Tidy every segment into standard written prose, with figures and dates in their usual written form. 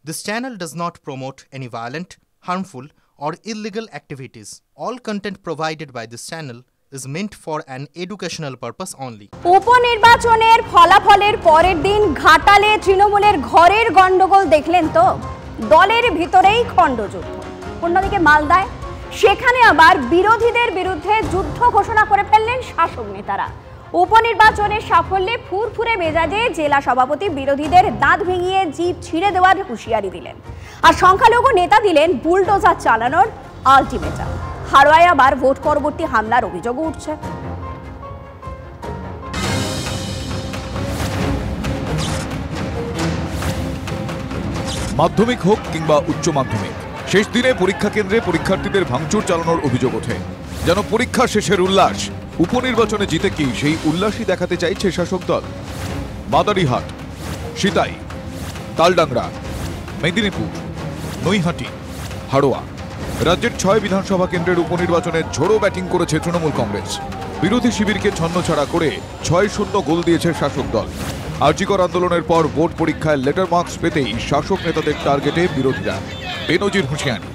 This channel does not promote any violent, harmful, or illegal activities. All content provided by this channel is meant for an educational purpose only. উপনির্বাচনের ফলাফলের পরের দিন ঘাটালে তৃণমূলের ঘরের গন্ডগোল দেখলেন তো, দলের ভিতরেই খণ্ডযুদ্ধ। অন্যদিকে মালদায় সেখানে আবার বিরোধীদের বিরুদ্ধে যুদ্ধ ঘোষণা করে ফেললেন শাসক নেতারা। উপনির্বাচনের সাফল্যে ফুরফুরে মেজাজে জেলা সভাপতি বিরোধীদের দাঁত ভেঙিয়ে জিপ ছিঁড়ে দেওয়ার হুঁশিয়ারি দিলেন, আর সংখ্যালঘু নেতা দিলেন বুলডোজার চালানোর আলটিমেটাম। হাড়োয়ায় আবার ভোট পরবর্তী হামলার অভিযোগও উঠছে। মাধ্যমিক হোক কিংবা উচ্চ মাধ্যমিক, শেষ দিনে পরীক্ষা কেন্দ্রে পরীক্ষার্থীদের ভাঙচুর চালানোর অভিযোগ ওঠে। যেন পরীক্ষা শেষের উল্লাস, উপনির্বাচনে জিতে কি সেই উল্লাসই দেখাতে চাইছে শাসক দল। মাদারিহাট, সিতাই, তালডাংরা, মেদিনীপুর, নৈহাটি, হাড়োয়া, রাজ্যের 6 বিধানসভা কেন্দ্রের উপনির্বাচনে ঝোড়ো ব্যাটিং করেছে তৃণমূল কংগ্রেস। বিরোধী শিবিরকে ছন্নছাড়া করে 6-0 গোল দিয়েছে শাসক দল। আরজিকর আন্দোলনের পর ভোট পরীক্ষায় লেটার মার্কস পেতেই শাসক নেতাদের টার্গেটে বিরোধীরা। বেনজির হুঁশিয়ারি।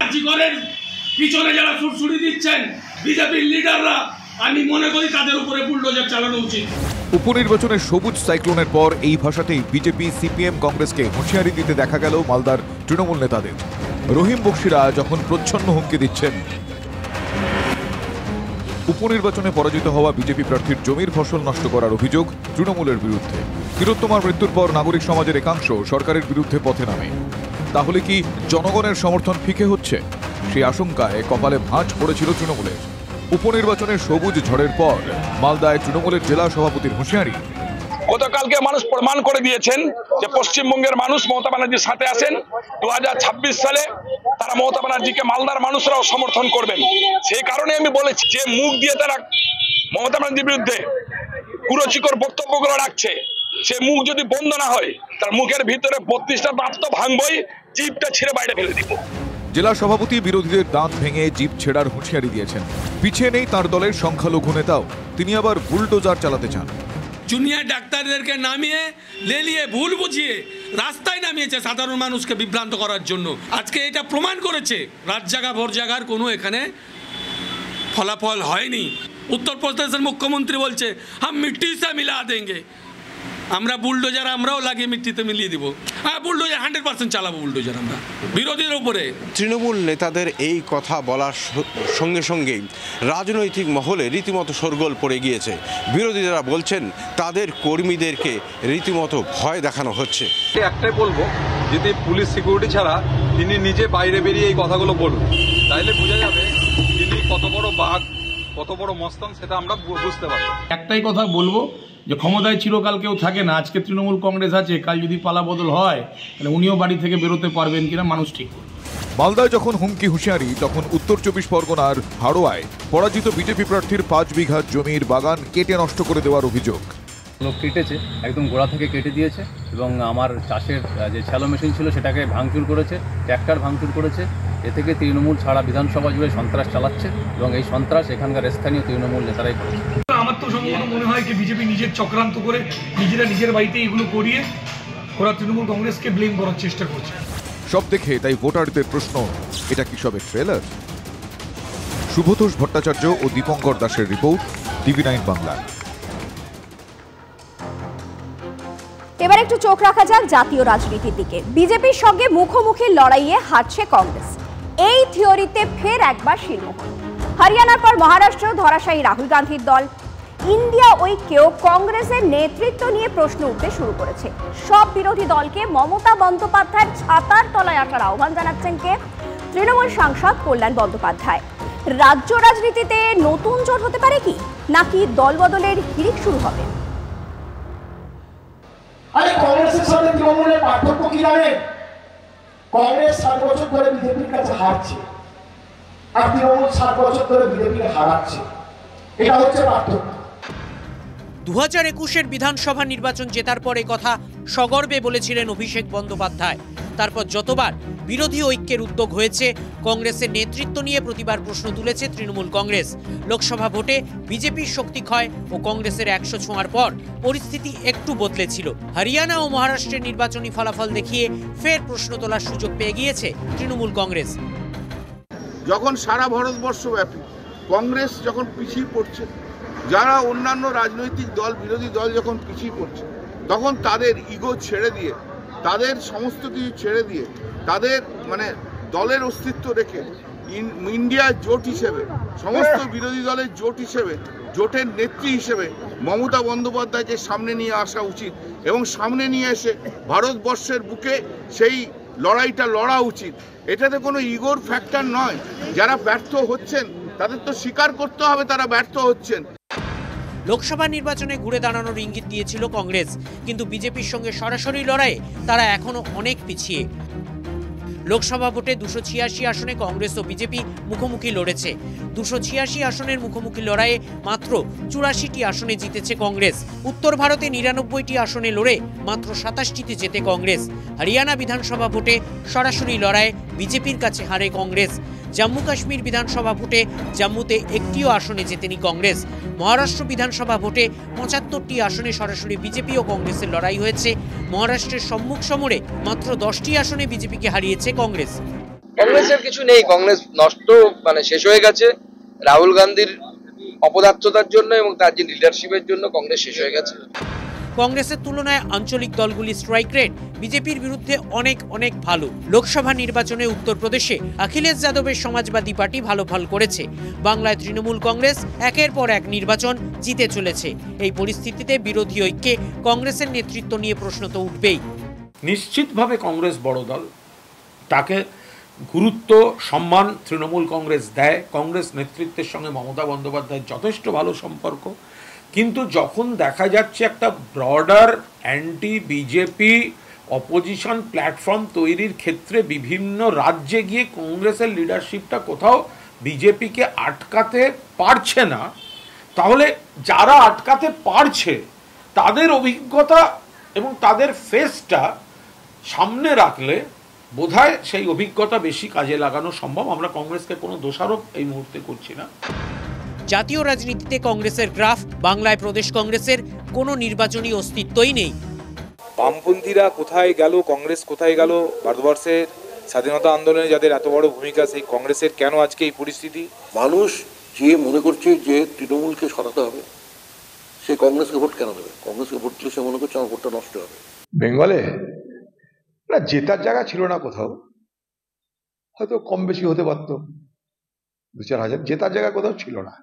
আরজিকরের পিছনে যারা ছুটছুটি দিচ্ছেন বিজেপির লিডাররা, আমি মনে করি তাদের উপরে বুলডোজার চালানো উচিত। উপনির্বাচনের সবুজ সাইক্লোনের পর এই ভাষাতেই বিজেপি, সিপিএম, কংগ্রেসকে হুঁশিয়ারি দিতে দেখা গেল মালদার তৃণমূল নেতাদের। রহিম বক্সিরা যখন প্রচ্ছন্ন হুমকি দিচ্ছেন, উপনির্বাচনে পরাজিত হওয়া বিজেপি প্রার্থীর জমির ফসল নষ্ট করার অভিযোগ তৃণমূলের বিরুদ্ধে। তিলোত্তমার মৃত্যুর পর নাগরিক সমাজের একাংশ সরকারের বিরুদ্ধে পথে নামে। তাহলে কি জনগণের সমর্থন ফিকে হচ্ছে? সেই আশঙ্কায় কপালে ভাঁজ পড়েছিল তৃণমূলের। উপনির্বাচনের সবুজ ঝড়ের পর মালদায় তৃণমূলের জেলা সভাপতির হুঁশিয়ারি। গতকালকে মানুষ প্রমাণ করে দিয়েছেন যে পশ্চিমবঙ্গের মানুষ মমতা ব্যানার্জির সাথে আছেন। 2026 সালে তারা মমতা ব্যানার্জিকে মালদার মানুষরাও সমর্থন করবেন। সেই কারণে আমি বলেছি যে মুখ দিয়ে তারা মমতা ব্যানার্জির বিরুদ্ধে কুরুচিকর বক্তব্যগুলো রাখছে, সে মুখ যদি বন্ধ না হয় তার মুখের ভিতরে 32টা দাঁত তো ভাঙবই, জিভটা ছিঁড়ে বাইরে ফেলে দিব। জেলা সভাপতি বিরোধীদের দাঁত ভেঙে জিপ ছেড়ার হুঁশিয়ারি দিয়েছেন। পিছিয়ে নেই তার দলের সংখ্যালঘু নেতাও, তিনি আবার বুলডোজার চালাতে চান। জুনিয়র ডাক্তারদেরকে নামিয়ে লেলিয়ে ভুল বুঝিয়ে রাস্তায় নামিয়েছে সাধারণ মানুষকে বিভ্রান্ত করার জন্য। আজকে এটা প্রমাণ করেছে রাত জাগা ভোর জাগার কোনো এখানে ফলাফল হয়নি। উত্তরপ্রদেশের মুখ্যমন্ত্রী বলছে হাম মিট্টি সে মিলা দেঙ্গে, আমরা বুলডোজার আমরাও লাগিয়ে মিট্টিতে মিলিয়ে দিব। হ্যাঁ, বুলডোজার 100% চালাবো বুলডোজার আমরা বিরোধীদের উপরে। তৃণমূল নেতাদের এই কথা বলার সঙ্গে সঙ্গেই রাজনৈতিক মহলে রীতিমতো শোরগোল পড়ে গিয়েছে। বিরোধীরা বলছেন তাদের কর্মীদেরকে রীতিমতো ভয় দেখানো হচ্ছে। একটাই বলবো, যদি পুলিশ সিকিউরিটি ছাড়া তিনি নিজে বাইরে বেরিয়ে এই কথাগুলো বলুন, তাইলে বোঝা যাবে তিনি কত বড় বাঘ, কত বড় মস্তান, সেটা আমরা বুঝতে পারবো। একটাই কথা বলবো যে ক্ষমতায় চিরকাল কেউ থাকে না। আজকে তৃণমূল কংগ্রেস আছে, কাল যদি পালা বদল হয় তাহলে উনিও বাড়ি থেকে বেরোতে পারবেন কিনা মানুষ ঠিক। মালদায় যখন হুমকি হুঁশিয়ারি, তখন উত্তর 24 পরগনার হাড়োয়ায় পরাজিত বিজেপি প্রার্থীর 5 বিঘা জমির বাগান কেটে নষ্ট করে দেওয়ার অভিযোগ। লোক কেটেছে, একদম গোড়া থেকে কেটে দিয়েছে এবং আমার চাষের যে শ্যালো মেশিন ছিল সেটাকে ভাঙচুর করেছে, ট্র্যাক্টর ভাঙচুর করেছে। এ থেকে তৃণমূল ছাড়া বিধানসভা জুড়ে সন্ত্রাস চালাচ্ছে এবং এই সন্ত্রাস এখানকার স্থানীয় তৃণমূল নেতারাই করেছে। আমার তো সম্পূর্ণ মনে হয় যে বিজেপি নিজের চক্রান্ত করে নিজেরা নিজের বাড়িতে এগুলো করিয়ে ওরা তৃণমূল কংগ্রেসকে ব্লেম করার চেষ্টা করছে। সব দেখে তাই ভোটারদের প্রশ্ন, এটা কি সবে ট্রেলার? শুভতোষ ভট্টাচার্য ও দীপঙ্কর দাসের রিপোর্ট, TV9 বাংলা। এবার একটু চোখ রাখা যাক জাতীয় রাজনীতির দিকে। বিজেপির সঙ্গে মুখোমুখি লড়াইয়ে হারছে কংগ্রেস, এই থিওরিতে ফের একবার শিলমোহর। হরিয়ানার পর মহারাষ্ট্র ধরাশায়ী রাহুল গান্ধীর দল। ইন্ডিয়া ঐক্যেও কংগ্রেসের নেতৃত্ব নিয়ে প্রশ্ন উঠতে শুরু করেছে। সব বিরোধী দলকে মমতা বন্দ্যোপাধ্যায়ের ছাতার তলায় আসার আহ্বান জানাচ্ছেন কে? তৃণমূল সাংসদ কল্যাণ বন্দ্যোপাধ্যায়। রাজ্য রাজনীতিতে নতুন জোট হতে পারে কি, নাকি দলবদলের হিড়িক শুরু হবে? আরে কংগ্রেসের সাথে তৃণমূলের পার্থক্য কি জানেন? কংগ্রেস 7 বছর ধরে বিজেপির কাছে হারছে, আর তৃণমূল 7 বছর ধরে বিজেপিকে হারাচ্ছে। এটা হচ্ছে পার্থক্য। 2021-এর বিধানসভা নির্বাচন জেতার পরে কথা সগর্বে বলেছিলেন অভিষেক বন্দ্যোপাধ্যায়। তারপর যতবার বিরোধী ঐক্যের উদ্যোগ হয়েছে। কংগ্রেসের নেতৃত্ব নিয়ে প্রতিবার প্রশ্ন তুলেছে তৃণমূল কংগ্রেস। লোকসভা ভোটে বিজেপির শক্তি ক্ষয় ও কংগ্রেসের 100 ছোঁয়ার পর পরিস্থিতি একটু বদলেছিল। হরিয়ানা ও মহারাষ্ট্রের নির্বাচনী ফলাফল দেখিয়ে ফের প্রশ্ন তোলার সুযোগ পেয়ে গিয়েছে তৃণমূল কংগ্রেস। যখন সারা ভারতবর্ষব্যাপী কংগ্রেস যখন পিছিয়ে পড়ছে, যারা অন্যান্য রাজনৈতিক দল, বিরোধী দল যখন পিছিয়ে পড়ছে, তখন তাদের ইগো ছেড়ে দিয়ে, তাদের সমস্ত কিছু ছেড়ে দিয়ে, তাদের দলের অস্তিত্ব রেখে ইন্ডিয়া জোট হিসেবে, সমস্ত বিরোধী দলের জোট হিসেবে, জোটের নেত্রী হিসেবে মমতা বন্দ্যোপাধ্যায়কে সামনে নিয়ে আসা উচিত এবং সামনে নিয়ে এসে ভারতবর্ষের বুকে সেই লড়াইটা লড়া উচিত। এটাতে কোনো ইগোর ফ্যাক্টর নয়। যারা ব্যর্থ হচ্ছেন তাদের তো স্বীকার করতে হবে তারা ব্যর্থ হচ্ছেন। লোকসভা নির্বাচনে ঘুরে দাঁড়ানোর ইঙ্গিত দিয়েছিল কংগ্রেস, কিন্তু বিজেপির সঙ্গে সরাসরি লড়াইয়ে তারা এখনো অনেক পিছিয়ে। লোকসভা ভোটে 286 আসনে কংগ্রেস ও বিজেপি মুখোমুখি লড়েছে। 286 আসনের মুখোমুখি লড়াইয়ে মাত্র 84টি আসনে জিতেছে কংগ্রেস। উত্তর ভারতে 99টি আসনে লড়ে মাত্র 27টিতে জেতে কংগ্রেস। হরিয়ানা বিধানসভা ভোটে সরাসরি লড়াইয়ে বিজেপির কাছে হারে কংগ্রেস। জম্মু কাশ্মীর বিধানসভা ভোটে জম্মুতে একটিও আসনে জেতেনি কংগ্রেস। মহারাষ্ট্র বিধানসভা ভোটে 75টি আসনে সরাসরি বিজেপি ও কংগ্রেসের লড়াই হয়েছে। মহারাষ্ট্রের সম্মুখ সমরে মাত্র 10টি আসনে বিজেপিকে হারিয়েছে কংগ্রেস। কংগ্রেসের কিছু নেই, কংগ্রেস নষ্ট শেষ হয়ে গেছে। রাহুল গান্ধীর অপদার্থতার জন্য এবং তার যে লিডারশিপের জন্য কংগ্রেস শেষ হয়ে গেছে। কংগ্রেসের তুলনায় আঞ্চলিক দলগুলি স্ট্রাইক রেট বিজেপির বিরুদ্ধে অনেক ভালো। লোকসভা নির্বাচনে উত্তরপ্রদেশে অখিলেশ যাদবের সমাজবাদী পার্টি ভালো ফল করেছে। বাংলায় তৃণমূল কংগ্রেস একের পর এক নির্বাচন জিতে চলেছে। এই পরিস্থিতিতে বিরোধী ঐক্যে কংগ্রেসের নেতৃত্ব নিয়ে প্রশ্ন তো উঠবেই। নিশ্চিতভাবে কংগ্রেস বড় দল, তাকে গুরুত্ব সম্মান তৃণমূল কংগ্রেস দেয়। কংগ্রেস নেতৃত্বের সঙ্গে মমতা বন্দ্যোপাধ্যায়ের যথেষ্ট ভালো সম্পর্ক। কিন্তু যখন দেখা যাচ্ছে একটা broader anti BJP opposition platform তৈরির ক্ষেত্রে বিভিন্ন রাজ্যে গিয়ে কংগ্রেসের লিডারশিপটা কোথাও বিজেপিকে আটকাতে পারছে না, তাহলে যারা আটকাতে পারছে তাদের অভিজ্ঞতা এবং তাদের ফেসটা সামনে রাখলে বোধহয় সেই অভিজ্ঞতা বেশি কাজে লাগানো সম্ভব। আমরা কংগ্রেসকে কোনো দোষারোপ এই মুহূর্তে করছি না। জাতীয় রাজনীতিতে কংগ্রেসের গ্রাফ, বাংলায় প্রদেশ কংগ্রেসের কোনো নির্বাচনী অস্তিত্বই নেই। বামপন্থীরা কোথায় গেল, কংগ্রেস কোথায় গেল? ভারতবর্ষের স্বাধীনতা আন্দোলনে যাদের এত বড় ভূমিকা, সেই কংগ্রেসের কেন আজকে এই পরিস্থিতি? মানুষ যে মনে করছে যে তৃণমূলকে সরাতে হবে, সে কংগ্রেসকে ভোট কেন দেবে? কংগ্রেসকে ভোট দিলে সে মনে করছে আমার ভোটটা নষ্ট হবে। বেঙ্গলে না জেতার জায়গা ছিল না কোথাও, হয়তো কম বেশি হতে পারতো 2-4 হাজার, জেতার জায়গা কোথাও ছিল না।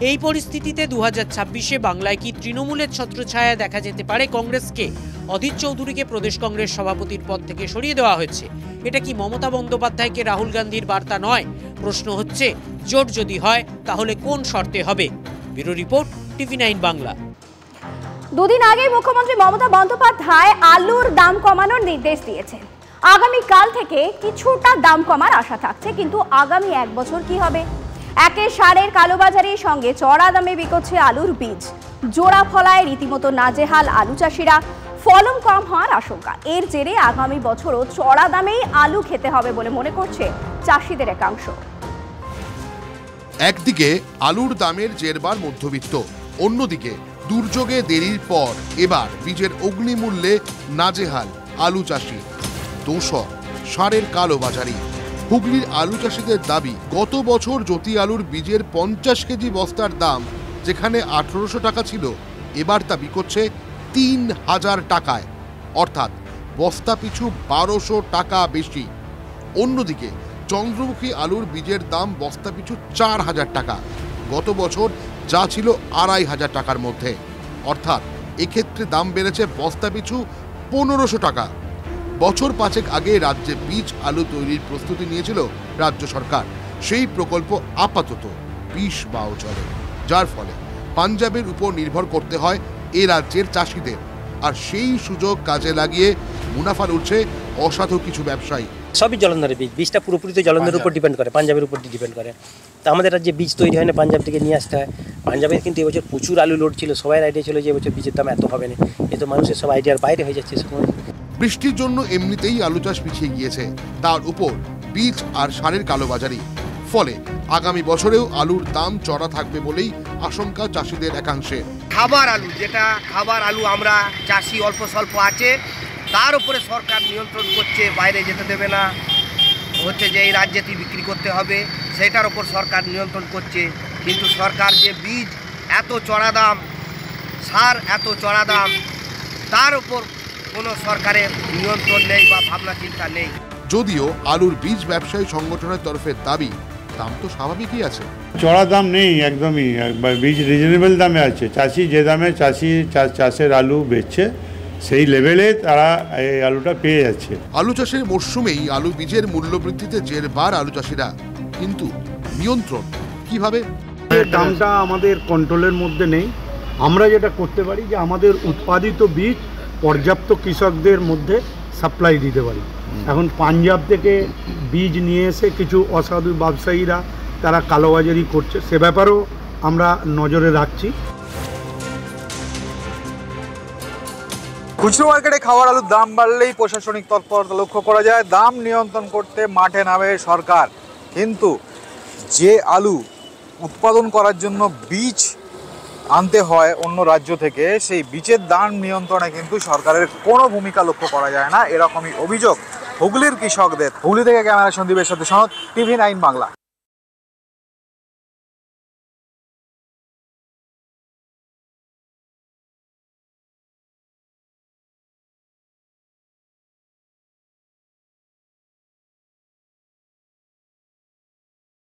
এই পরিস্থিতিতে 2026-এ বাংলায় কি তৃণমূলের ছত্রছায়া দেখা যেতে পারে কংগ্রেসকে? অধীর চৌধুরীকে প্রদেশ কংগ্রেস সভাপতির পদ থেকে সরিয়ে দেওয়া হয়েছে। এটা কি মমতা বন্দ্যোপাধ্যায়কে রাহুল গান্ধীর বার্তা নয়? প্রশ্ন হচ্ছে, জোট যদি হয় তাহলে কোন শর্তে হবে? Bureau report, TV9 Bangla. দুদিন আগে মুখ্যমন্ত্রী মমতা বন্দ্যোপাধ্যায় আলুর দাম কমানোর নির্দেশ দিয়েছেন। আগামীকাল থেকে কিছুটা দাম কমার আশা থাকছে, কিন্তু আগামী 1 বছর কি হবে? একে সারের কালোবাজারির সঙ্গে চড়া দামে বিকোচ্ছে আলুর বীজ। জোড়া ফলায় রীতিমতো নাজেহাল আলু চাষিরা। ফলন কম হওয়ার আশঙ্কা। এর জেরে আগামী বছরও চড়া দামেই আলু খেতে হবে বলে মনে করছে চাষিদের একাংশ। একদিকে আলুর দামের জেরবার মধ্যবিত্ত, অন্যদিকে দুর্যোগে দেরির পর এবার বীজের অগ্নিমূল্যে নাজেহাল আলু চাষি। দোষর সারের কালোবাজারি। হুগলির আলু চাষিদের দাবি, গত বছর জ্যোতি আলুর বীজের 50 কেজি বস্তার দাম যেখানে 1800 টাকা ছিল, এবার তা বিকোচ্ছে 3000 টাকায়, অর্থাৎ বস্তা পিছু 1200 টাকা বেশি। অন্যদিকে চন্দ্রমুখী আলুর বীজের দাম বস্তা পিছু 4000 টাকা, গত বছর যা ছিল 2500 টাকার মধ্যে, অর্থাৎ এক্ষেত্রে দাম বেড়েছে বস্তা পিছু 1500 টাকা। বছর 5 আগে রাজ্যে বীজ আলু তৈরির প্রস্তুতি নিয়েছিল রাজ্য সরকার। সেই প্রকল্প আপাতত 20 বাও চলে, যার ফলে পাঞ্জাবের উপর নির্ভর করতে হয় এ রাজ্যের চাষিদের। আর সেই সুযোগ কাজে লাগিয়ে মুনাফা লুটছে অসাধু কিছু ব্যবসায়ী। সবই জলন্ধরের বীজ, বীজটা পুরোপুরি তো জলন্ধরের উপর ডিপেন্ড করে, পাঞ্জাবের উপর ডিপেন্ড করে। তা আমাদের রাজ্যে বীজ তৈরি হয় না, পাঞ্জাব থেকে নিয়ে আসতে হয়। পাঞ্জাবের কিন্তু এবছর প্রচুর আলু লোড ছিল, সবাই আইডিয়া ছিল যে এবছর বীজের দাম এত হবে না। এ তো মানুষের সব আইডিয়ার বাইরে হয়ে যাচ্ছে। বৃষ্টির জন্য এমনিতেই আলু চাষ পিছিয়ে গিয়েছে, তার উপর বীজ আর সারের কালোবাজারি। ফলে আগামী বছরেও আলুর দাম চড়া থাকবে বলেই আশঙ্কা চাষিদের একাংশের। খাবার আলু, যেটা খাবার আলু আমরা চাষি অল্প স্বল্প আছে, তার উপরে সরকার নিয়ন্ত্রণ করছে, বাইরে যেতে দেবে না, হচ্ছে যে এই রাজ্যেতেই বিক্রি করতে হবে, সেটার উপর সরকার নিয়ন্ত্রণ করছে। কিন্তু সরকার যে বীজ এত চড়া দাম, সার এত চড়া দাম, তার উপর কোনো সরকারের নিয়ন্ত্রণ নেই বা ভাবনা চিন্তা নেই। যদিও আলুর বীজ ব্যবসায়ী সংগঠনের তরফে দাবি, দাম তো স্বাভাবিকই আছে, চড়া দাম নেই, একদমই বীজ রিজনেবল দামে আছে। চাষি যে দামে চাষের আলু বেচছে সেই লেভেলে তারা এই আলুটা পেয়ে যাচ্ছে। আলু চাষের মরশুমেই আলু বীজের মূল্য বৃদ্ধিতে জেরবার আলু চাষিরা, কিন্তু নিয়ন্ত্রণ কিভাবে? দামটা আমাদের কন্ট্রোলের মধ্যে নেই। আমরা যেটা করতে পারি যে আমাদের উৎপাদিত বীজ পর্যাপ্ত কৃষকদের মধ্যে সাপ্লাই দিতে পারি। এখন পাঞ্জাব থেকে বীজ নিয়ে এসে কিছু অসাধু ব্যবসায়ীরা তারা কালোবাজারি করছে, সে ব্যাপারেও আমরা নজরে রাখছি। খুচরো মার্কেটে খাওয়ার আলুর দাম বাড়লেই প্রশাসনিক তৎপরতা লক্ষ্য করা যায়। দাম নিয়ন্ত্রণ করতে মাঠে নামে সরকার, কিন্তু যে আলু উৎপাদন করার জন্য বীজ আনতে হয় অন্য রাজ্য থেকে, সেই বীজের দাম নিয়ন্ত্রণে কিন্তু সরকারের কোনো ভূমিকা লক্ষ্য করা যায় না, এরকমই অভিযোগ হুগলির কৃষকদের। হুগলি থেকে ক্যামেরা সন্দীপের সাথে সনদ, TV9 বাংলা।